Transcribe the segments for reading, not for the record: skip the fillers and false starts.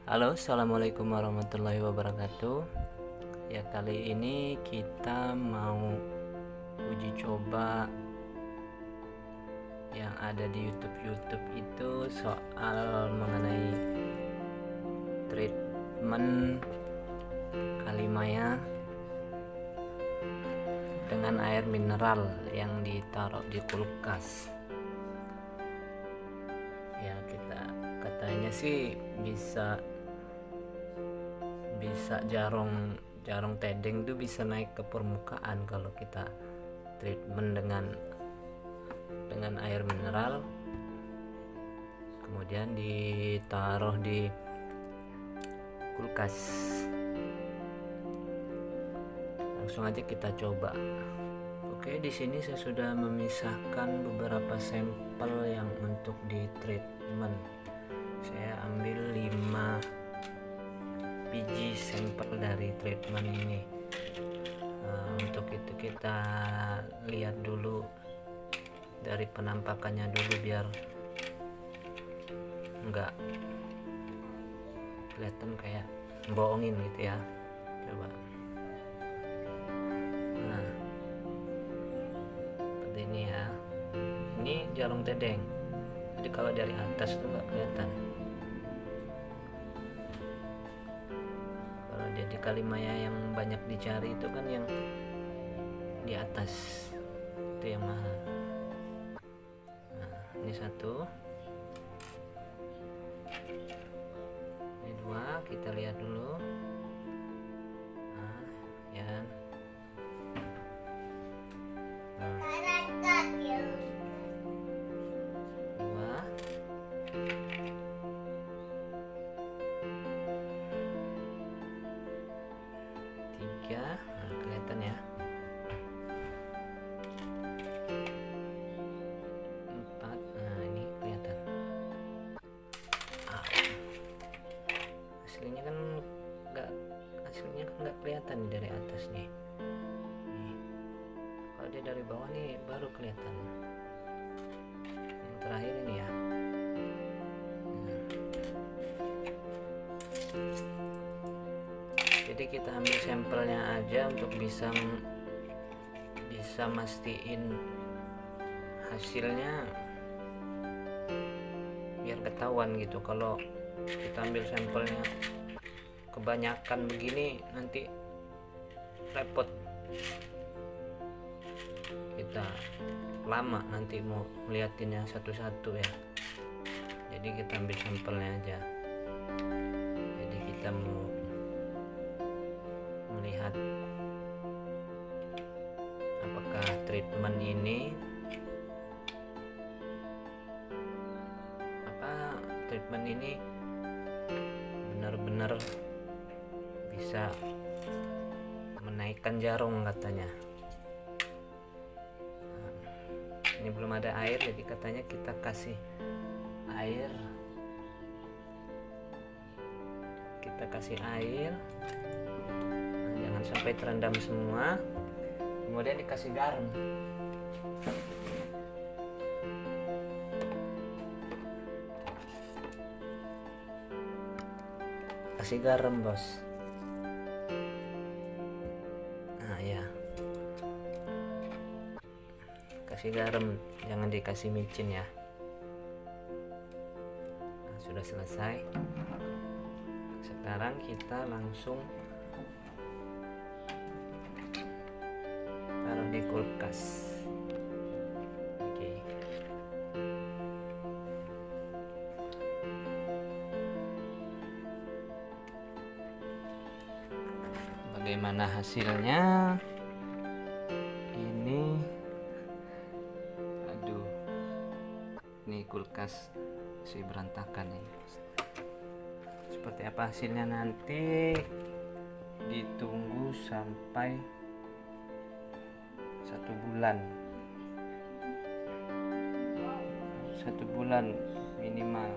Halo, assalamualaikum warahmatullahi wabarakatuh. Ya, kali ini kita mau uji coba yang ada di YouTube itu soal mengenai treatment kalimaya dengan air mineral yang ditaruh di kulkas. Ya, kita katanya sih bisa jarung tedeng itu bisa naik ke permukaan kalau kita treatment dengan air mineral, kemudian ditaruh di kulkas. Langsung aja kita coba. Oke, di sini saya sudah memisahkan beberapa sampel yang untuk di treatment. Saya ambil 5 biji sampel dari treatment ini. Untuk itu kita lihat dulu dari penampakannya dulu biar enggak kelihatan kayak bohongin gitu ya. Coba. Nah, seperti ini ya. Ini jarum tedeng. Jadi kalau dari atas tuh enggak kelihatan. Jadi kalimaya yang banyak dicari itu kan yang di atas, itu yang mahal. Nah, ini 1, ini 2, kita lihat dulu. Nah, ya. Nah, 2, 3, nah, kelihatan ya. 4, nah ini kelihatan. Hasilnya kan nggak kelihatan dari atas nih. Kalau dia dari bawah nih baru kelihatan. Yang terakhir ini ya. Jadi kita ambil sampelnya aja untuk bisa mastiin hasilnya biar ketahuan gitu. Kalau kita ambil sampelnya kebanyakan begini nanti repot, kita lama nanti mau ngeliatinnya satu-satu ya. Jadi kita ambil sampelnya aja. Jadi kita mau melihat apakah treatment ini benar-benar bisa menaikkan jarum katanya. Ini belum ada air, jadi katanya kita kasih air. Nah, jangan sampai terendam semua. Kemudian dikasih garam. Kasih garam, bos. Nah ya, kasih garam, jangan dikasih micin ya. Nah, sudah selesai. Sekarang kita langsung taruh di kulkas. Oke. Bagaimana hasilnya? Ini kulkas masih berantakan nih. Seperti apa hasilnya nanti ditunggu sampai 1 bulan. 1 bulan minimal.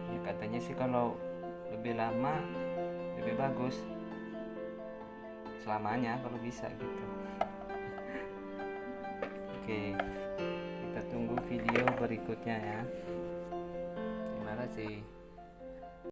Ya, katanya sih kalau lebih lama lebih bagus. Selamanya kalau bisa gitu. Oke, kita tunggu video berikutnya ya. Terima kasih.